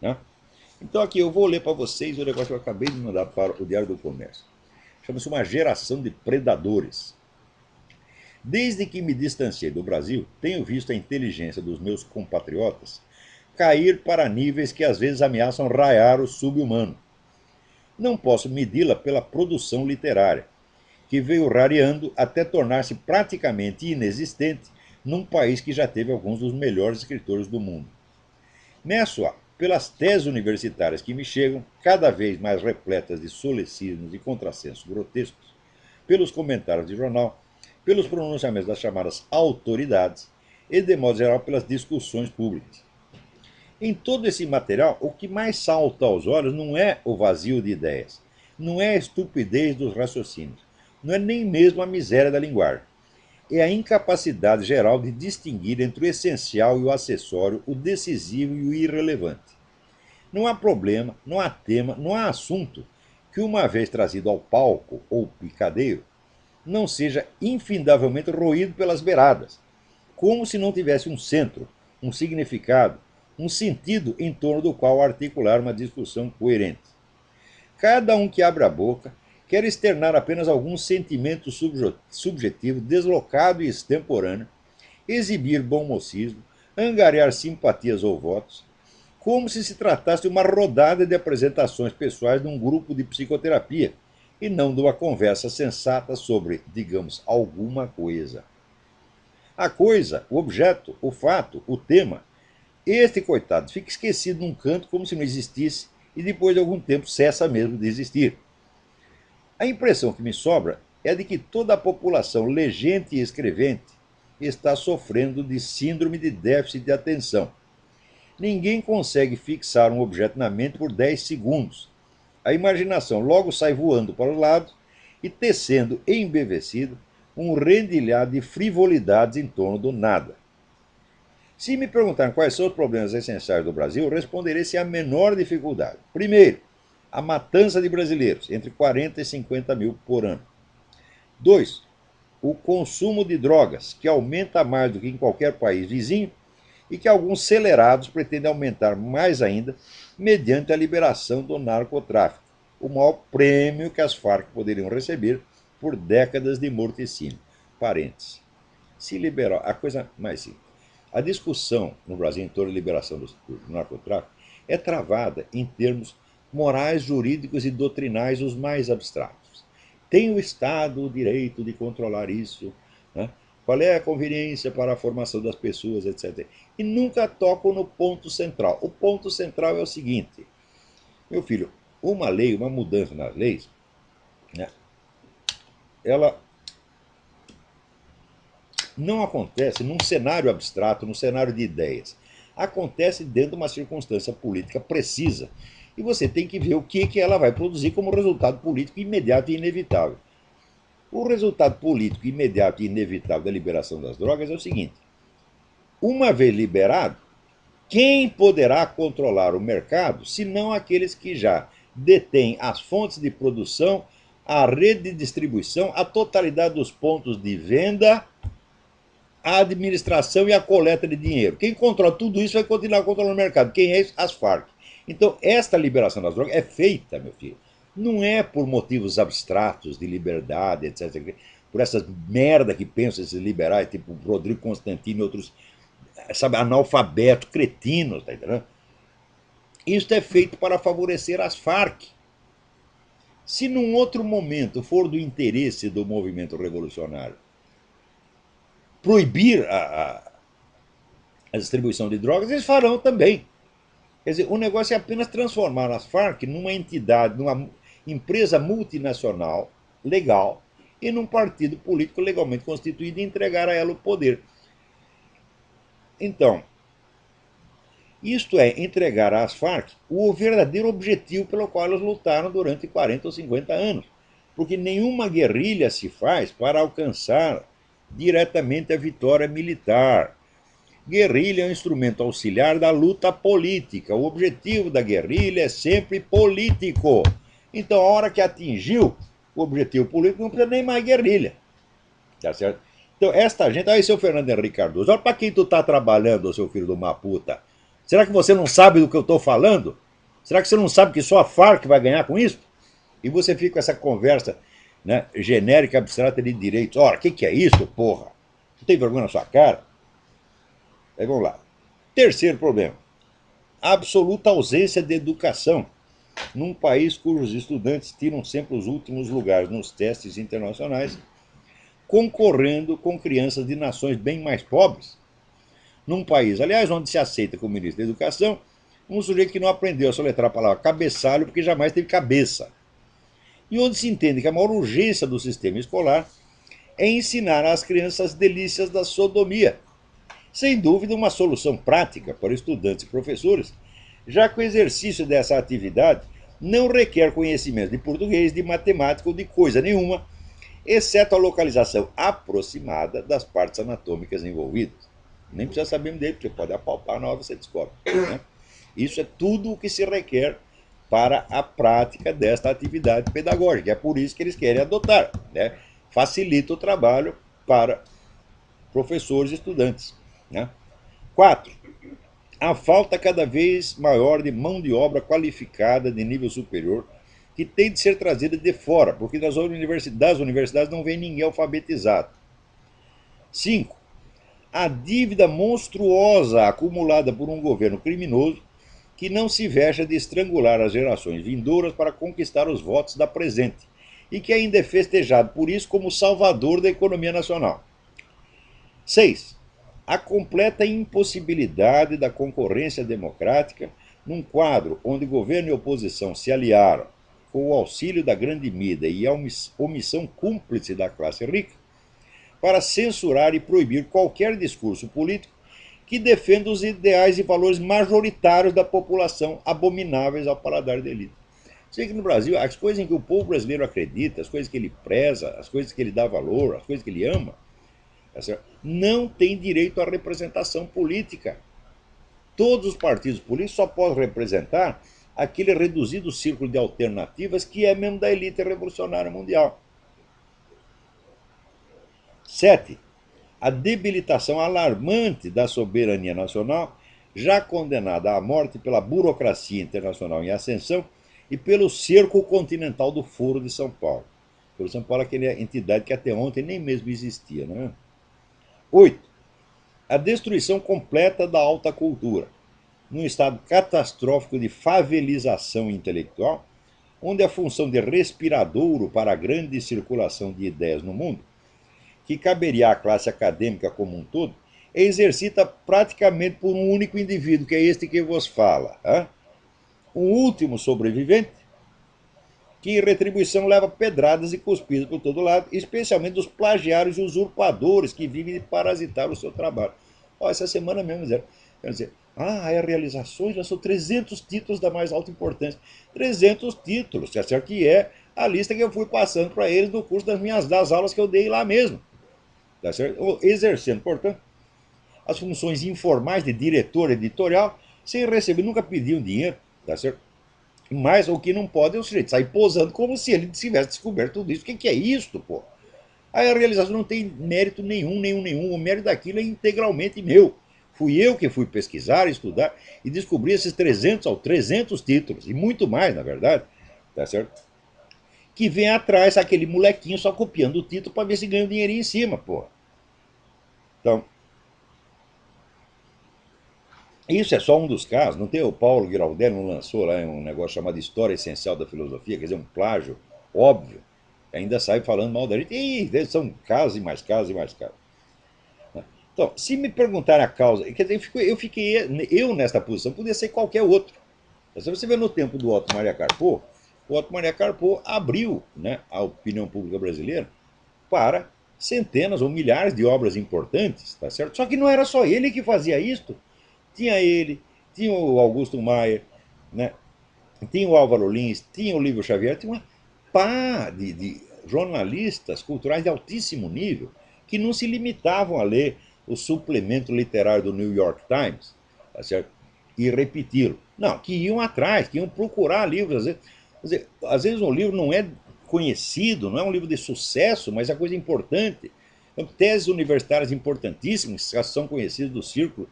né? Então aqui eu vou ler para vocês o negócio que eu acabei de mandar para o Diário do Comércio. Chama-se Uma Geração de Predadores. Desde que me distanciei do Brasil, tenho visto a inteligência dos meus compatriotas cair para níveis que às vezes ameaçam raiar o sub-humano. Não posso medi-la pela produção literária, que veio rareando até tornar-se praticamente inexistente num país que já teve alguns dos melhores escritores do mundo. Meço-a pelas teses universitárias que me chegam, cada vez mais repletas de solecismos e contrassensos grotescos, pelos comentários de jornal, pelos pronunciamentos das chamadas autoridades e, de modo geral, pelas discussões públicas. Em todo esse material, o que mais salta aos olhos não é o vazio de ideias, não é a estupidez dos raciocínios, não é nem mesmo a miséria da linguagem. É a incapacidade geral de distinguir entre o essencial e o acessório, o decisivo e o irrelevante. Não há problema, não há tema, não há assunto que, uma vez trazido ao palco ou picadeiro, não seja infindavelmente roído pelas beiradas, como se não tivesse um centro, um significado, um sentido em torno do qual articular uma discussão coerente. Cada um que abre a boca quer externar apenas algum sentimento subjetivo, deslocado e extemporâneo, exibir bom mocismo, angariar simpatias ou votos, como se tratasse de uma rodada de apresentações pessoais de um grupo de psicoterapia e não de uma conversa sensata sobre, digamos, alguma coisa. A coisa, o objeto, o fato, o tema, este coitado fica esquecido num canto como se não existisse e depois de algum tempo cessa mesmo de existir. A impressão que me sobra é de que toda a população legente e escrevente está sofrendo de síndrome de déficit de atenção. Ninguém consegue fixar um objeto na mente por 10 segundos. A imaginação logo sai voando para os lados e tecendo embevecido um rendilhado de frivolidades em torno do nada. Se me perguntarem quais são os problemas essenciais do Brasil, eu responderei sem a menor dificuldade. Primeiro, a matança de brasileiros, entre 40 e 50 mil por ano. 2. O consumo de drogas, que aumenta mais do que em qualquer país vizinho e que alguns celerados pretendem aumentar mais ainda mediante a liberação do narcotráfico, o maior prêmio que as Farc poderiam receber por décadas de morticínio. Parênteses. Se liberar, a coisa mais simples. A discussão no Brasil em torno da liberação do narcotráfico é travada em termos morais, jurídicos e doutrinais os mais abstratos. Tem o Estado o direito de controlar isso? Né? Qual é a conveniência para a formação das pessoas, etc. E nunca tocam no ponto central. O ponto central é o seguinte, meu filho, uma lei, uma mudança nas leis, né, ela não acontece num cenário abstrato, num cenário de ideias. Acontece dentro de uma circunstância política precisa. E você tem que ver o que ela vai produzir como resultado político imediato e inevitável. O resultado político imediato e inevitável da liberação das drogas é o seguinte: uma vez liberado, quem poderá controlar o mercado, se não aqueles que já detêm as fontes de produção, a rede de distribuição, a totalidade dos pontos de venda, a administração e a coleta de dinheiro. Quem controla tudo isso vai continuar controlando o mercado. Quem é isso? As Farc. Então, esta liberação das drogas é feita, meu filho, não é por motivos abstratos de liberdade, etc. Por essas merda que pensam esses liberais, tipo Rodrigo Constantino e outros, sabe, analfabetos, cretinos, tá entendendo? Isso é feito para favorecer as Farc. Se num outro momento for do interesse do movimento revolucionário proibir a distribuição de drogas, eles farão também. Quer dizer, o negócio é apenas transformar as Farc numa entidade, numa empresa multinacional legal e num partido político legalmente constituído e entregar a ela o poder. Então, isto é entregar às Farc o verdadeiro objetivo pelo qual elas lutaram durante 40 ou 50 anos. Porque nenhuma guerrilha se faz para alcançar diretamente a vitória militar. Guerrilha é um instrumento auxiliar da luta política. O objetivo da guerrilha é sempre político. Então, a hora que atingiu o objetivo político, não precisa nem mais guerrilha. Tá certo? Então, essa gente. Aí, seu Fernando Henrique Cardoso, olha para quem tu tá trabalhando, seu filho de uma puta. Será que você não sabe do que eu estou falando? Será que você não sabe que só a Farc vai ganhar com isso? E você fica com essa conversa, né, genérica, abstrata de direitos. Ora, o que é isso, porra? Não tem vergonha na sua cara? Aí vamos lá. Terceiro problema. Absoluta ausência de educação num país cujos estudantes tiram sempre os últimos lugares nos testes internacionais, concorrendo com crianças de nações bem mais pobres. Num país, aliás, onde se aceita como ministro da Educação um sujeito que não aprendeu a soletrar a palavra cabeçalho porque jamais teve cabeça. E onde se entende que a maior urgência do sistema escolar é ensinar às crianças as delícias da sodomia. Sem dúvida, uma solução prática para estudantes e professores, já que o exercício dessa atividade não requer conhecimento de português, de matemática ou de coisa nenhuma, exceto a localização aproximada das partes anatômicas envolvidas. Nem precisa saber dele, porque pode apalpar na hora você descobre. Né? Isso é tudo o que se requer para a prática desta atividade pedagógica. É por isso que eles querem adotar. Né? Facilita o trabalho para professores e estudantes. Né? 4. A falta cada vez maior de mão de obra qualificada de nível superior que tem de ser trazida de fora, porque das universidades não vem ninguém alfabetizado. 5. A dívida monstruosa acumulada por um governo criminoso que não se veja de estrangular as gerações vindouras para conquistar os votos da presente e que ainda é festejado por isso como salvador da economia nacional. 6. A completa impossibilidade da concorrência democrática num quadro onde governo e oposição se aliaram com o auxílio da grande mídia e a omissão cúmplice da classe rica para censurar e proibir qualquer discurso político que defenda os ideais e valores majoritários da população, abomináveis ao paladar da elite. Sei que no Brasil, as coisas em que o povo brasileiro acredita, as coisas que ele preza, as coisas que ele dá valor, as coisas que ele ama, não tem direito à representação política. Todos os partidos políticos só podem representar aquele reduzido círculo de alternativas que é mesmo da elite revolucionária mundial. 7. A debilitação alarmante da soberania nacional, já condenada à morte pela burocracia internacional em ascensão e pelo cerco continental do Foro de São Paulo. O Foro de São Paulo é aquela entidade que até ontem nem mesmo existia. Né? 8. A destruição completa da alta cultura, num estado catastrófico de favelização intelectual, onde a função de respiradouro para a grande circulação de ideias no mundo, que caberia à classe acadêmica como um todo, é exercida praticamente por um único indivíduo, que é este que vos fala. Um último sobrevivente, que em retribuição leva pedradas e cuspidas por todo lado, especialmente dos plagiários e usurpadores que vivem de parasitar o seu trabalho. Essa semana mesmo, quer dizer, é realizações, já são 300 títulos da mais alta importância. 300 títulos, certo? Que é a lista que eu fui passando para eles no curso das aulas que eu dei lá mesmo. Tá certo? Exercendo, portanto, as funções informais de diretor editorial, sem receber, nunca pediam dinheiro, tá certo? Mas o que não pode é o sujeito sair posando como se ele tivesse descoberto tudo isso. O que é isso, pô? Aí a realização não tem mérito nenhum. O mérito daquilo é integralmente meu. Fui eu que fui pesquisar, estudar e descobri esses 300 títulos, e muito mais, na verdade, tá certo? Que vem atrás aquele molequinho só copiando o título para ver se ganha um dinheirinho em cima, pô. Então, isso é só um dos casos. Não tem o Paulo Giraldelli, não lançou lá um negócio chamado História Essencial da Filosofia, quer dizer, um plágio óbvio. Ainda sai falando mal da gente. E são casos e mais casos e mais casos. Então, se me perguntar a causa, quer dizer, eu nesta posição, podia ser qualquer outro. Se você vê no tempo do Otto Maria Carpo, o Otto Maria Carpo abriu, né, a opinião pública brasileira para centenas ou milhares de obras importantes, tá certo? Só que não era só ele que fazia isto. Tinha ele, tinha o Augusto Maier, né? Tinha o Álvaro Lins, tinha o Lívio Xavier, tinha uma pá de jornalistas culturais de altíssimo nível que não se limitavam a ler o suplemento literário do New York Times, tá certo? E repeti-lo. Não, que iam atrás, que iam procurar livros. Às vezes um livro não é conhecido, não é um livro de sucesso, mas é coisa importante. Então, teses universitárias importantíssimas, que são conhecidas do círculo,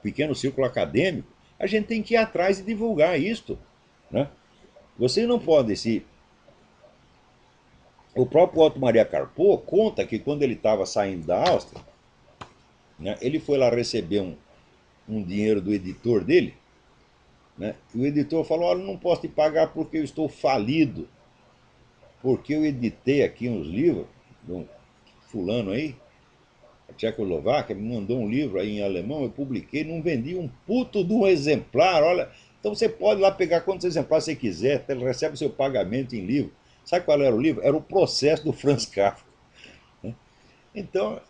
pequeno círculo acadêmico, A gente tem que ir atrás e divulgar isto, né? Vocês não podem se... O próprio Otto Maria Carpo conta que quando ele estava saindo da Áustria, né, ele foi lá receber um dinheiro do editor dele, né, e o editor falou: olha, não posso te pagar porque eu estou falido, porque eu editei aqui uns livros de um fulano aí, a Tchecoslováquia, me mandou um livro aí em alemão, eu publiquei, não vendi um puto de um exemplar, olha. Então você pode ir lá pegar quantos exemplares você quiser, ele recebe o seu pagamento em livro. Sabe qual era o livro? Era o Processo do Franz Kafka. Então,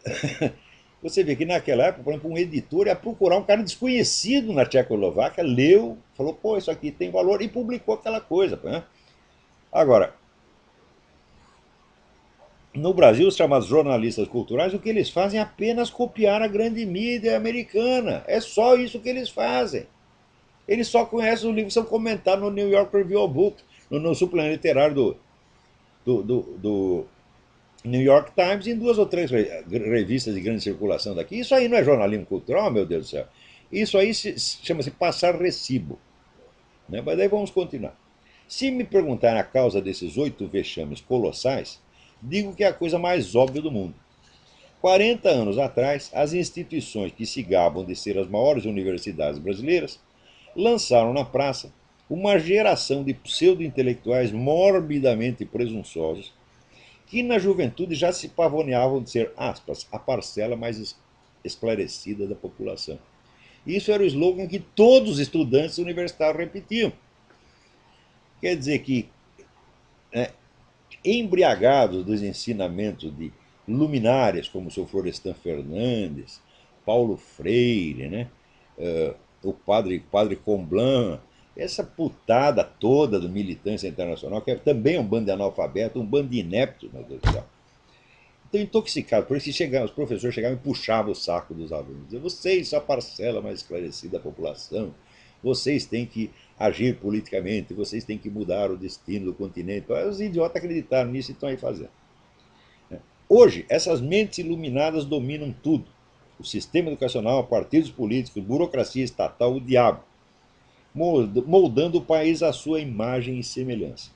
você vê que naquela época, por exemplo, um editor ia procurar um cara desconhecido na Tchecoslováquia, leu, falou: pô, isso aqui tem valor, e publicou aquela coisa, né? Agora, no Brasil, os chamados jornalistas culturais, o que eles fazem é apenas copiar a grande mídia americana. É só isso que eles fazem. Eles só conhecem os livros que são comentados no New York Review of Books, no suplemento literário do New York Times, em 2 ou 3 revistas de grande circulação daqui. Isso aí não é jornalismo cultural, meu Deus do céu. Isso aí chama-se passar recibo, né? Mas daí vamos continuar. Se me perguntarem a causa desses 8 vexames colossais, digo que é a coisa mais óbvia do mundo. 40 anos atrás, as instituições que se gabam de ser as maiores universidades brasileiras lançaram na praça uma geração de pseudo-intelectuais morbidamente presunçosos que na juventude já se pavoneavam de ser, aspas, a parcela mais esclarecida da população. Isso era o slogan que todos os estudantes universitários repetiam. Quer dizer que, né, embriagados dos ensinamentos de luminárias como o seu Florestan Fernandes, Paulo Freire, né, o padre Comblan, essa putada toda do militância internacional, que também é um bando de analfabeto, um bando de ineptos, meu Deus do céu. Então, intoxicado, por isso que os professores chegavam e puxavam o saco dos alunos. Diziam: vocês são a parcela mais esclarecida da população, vocês têm que agir politicamente, vocês têm que mudar o destino do continente. Os idiotas acreditaram nisso e estão aí fazendo. Hoje, essas mentes iluminadas dominam tudo. O sistema educacional, partidos políticos, burocracia estatal, o diabo, moldando o país à sua imagem e semelhança.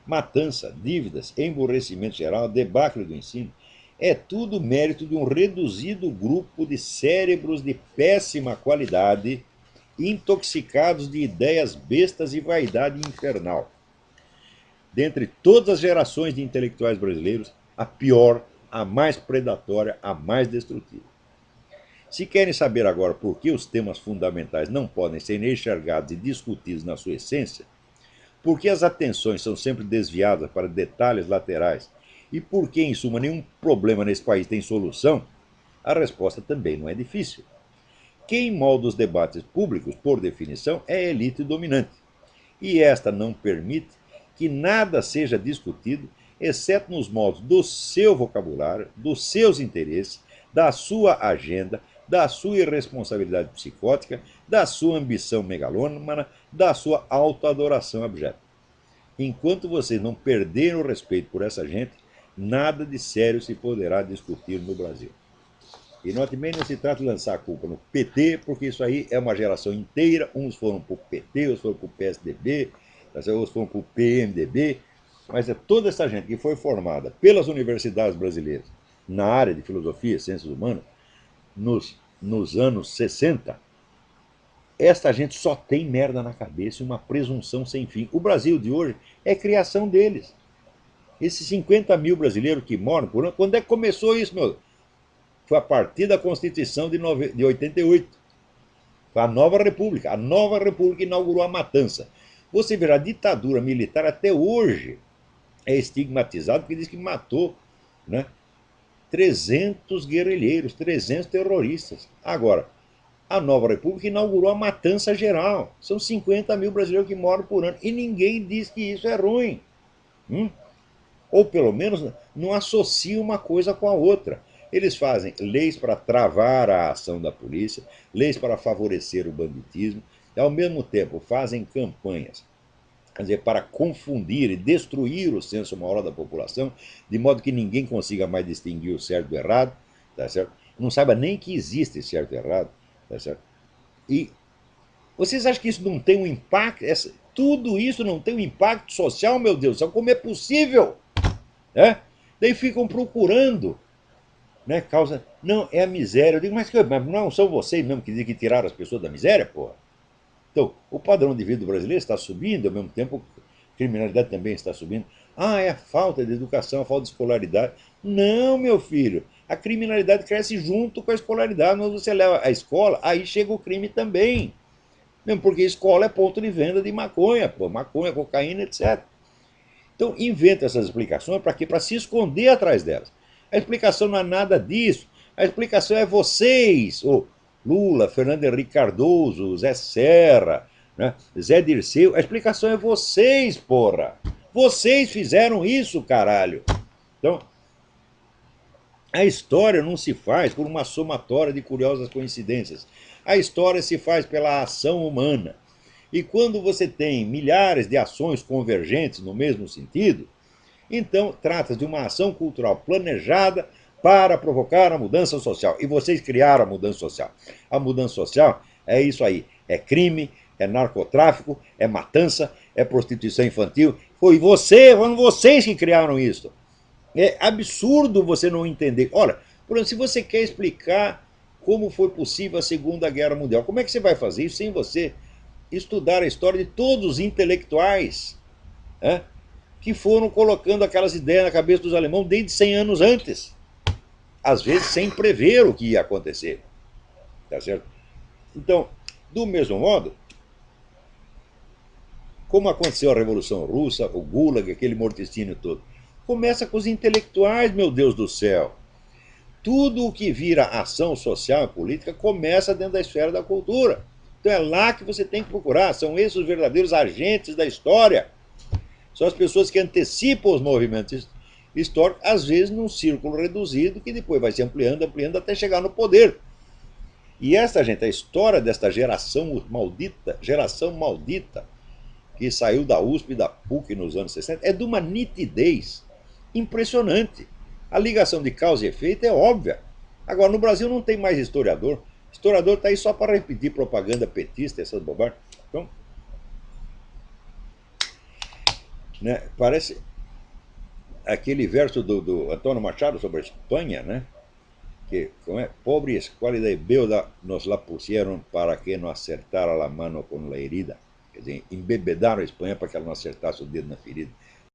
Matança, dívidas, emborrecimento geral, debacle do ensino, é tudo mérito de um reduzido grupo de cérebros de péssima qualidade, intoxicados de ideias bestas e vaidade infernal. Dentre todas as gerações de intelectuais brasileiros, a pior, a mais predatória, a mais destrutiva. Se querem saber agora por que os temas fundamentais não podem ser enxergados e discutidos na sua essência, por que as atenções são sempre desviadas para detalhes laterais e por que, em suma, nenhum problema nesse país tem solução, a resposta também não é difícil. Quem molda os debates públicos, por definição, é a elite dominante. E esta não permite que nada seja discutido, exceto nos moldes do seu vocabulário, dos seus interesses, da sua agenda, da sua irresponsabilidade psicótica, da sua ambição megalômana, da sua autoadoração abjeta. Enquanto vocês não perderem o respeito por essa gente, nada de sério se poderá discutir no Brasil. E note bem, não se trata de lançar a culpa no PT, porque isso aí é uma geração inteira. Uns foram para o PT, outros foram para o PSDB, outros foram para o PMDB. Mas é toda essa gente que foi formada pelas universidades brasileiras na área de filosofia e ciências humanas, nos anos 60, esta gente só tem merda na cabeça e uma presunção sem fim. O Brasil de hoje é criação deles. Esses 50 mil brasileiros que moram por ano, quando é que começou isso, meu? Foi a partir da Constituição de 88. Foi a nova República. A nova República inaugurou a matança. Você verá, a ditadura militar até hoje é estigmatizado porque diz que matou, né, 300 guerrilheiros, 300 terroristas. Agora, a nova República inaugurou a matança geral. São 50 mil brasileiros que moram por ano. E ninguém diz que isso é ruim. Ou pelo menos não associa uma coisa com a outra. Eles fazem leis para travar a ação da polícia, leis para favorecer o banditismo, e ao mesmo tempo fazem campanhas, quer dizer, para confundir e destruir o senso moral da população, de modo que ninguém consiga mais distinguir o certo do errado, tá certo? Não saiba nem que existe certo e errado, tá certo? E Vocês acham que isso não tem um impacto? Tudo isso não tem um impacto social, meu Deus do céu? Como é possível? Né? Daí ficam procurando, né, causa. Não, é a miséria. Eu digo, mas não são vocês mesmo que dizem que tiraram as pessoas da miséria, porra? Então, o padrão de vida brasileiro está subindo, ao mesmo tempo a criminalidade também está subindo. Ah, é a falta de educação, a falta de escolaridade. Não, meu filho. A criminalidade cresce junto com a escolaridade. Quando você leva a escola, aí chega o crime também. Mesmo porque escola é ponto de venda de maconha, pô, maconha, cocaína, etc. Então, inventa essas explicações para quê? Para se esconder atrás delas. A explicação não é nada disso. A explicação é vocês, o Lula, Fernando Henrique Cardoso, Zé Serra, né, Zé Dirceu. A explicação é vocês, porra. Vocês fizeram isso, caralho. Então, a história não se faz por uma somatória de curiosas coincidências. A história se faz pela ação humana. E quando você tem milhares de ações convergentes no mesmo sentido, então trata-se de uma ação cultural planejada para provocar a mudança social. E vocês criaram a mudança social. A mudança social é isso aí: é crime, é narcotráfico, é matança, é prostituição infantil. Foram vocês que criaram isso. É absurdo você não entender. Olha, por exemplo, se você quer explicar como foi possível a Segunda Guerra Mundial, como é que você vai fazer isso sem você estudar a história de todos os intelectuais, né, que foram colocando aquelas ideias na cabeça dos alemães desde 100 anos antes, às vezes sem prever o que ia acontecer, tá certo? Então, do mesmo modo, como aconteceu a Revolução Russa, o Gulag, aquele morticínio todo, começa com os intelectuais, meu Deus do céu. Tudo o que vira ação social e política começa dentro da esfera da cultura. Então é lá que você tem que procurar. São esses os verdadeiros agentes da história. São as pessoas que antecipam os movimentos históricos, às vezes num círculo reduzido, que depois vai se ampliando, ampliando até chegar no poder. E esta gente, a história desta geração maldita, que saiu da USP e da PUC nos anos 60, é de uma nitidez impressionante. A ligação de causa e efeito é óbvia. Agora, no Brasil não tem mais historiador. Historiador está aí só para repetir propaganda petista, essas bobagens. Então, né, parece aquele verso do Antônio Machado sobre a Espanha, né? Que, como é? Pobre escuálida e beuda nos la pusieron para que não acertara la mano com la herida. Quer dizer, embebedaram a Espanha para que ela não acertasse o dedo na ferida.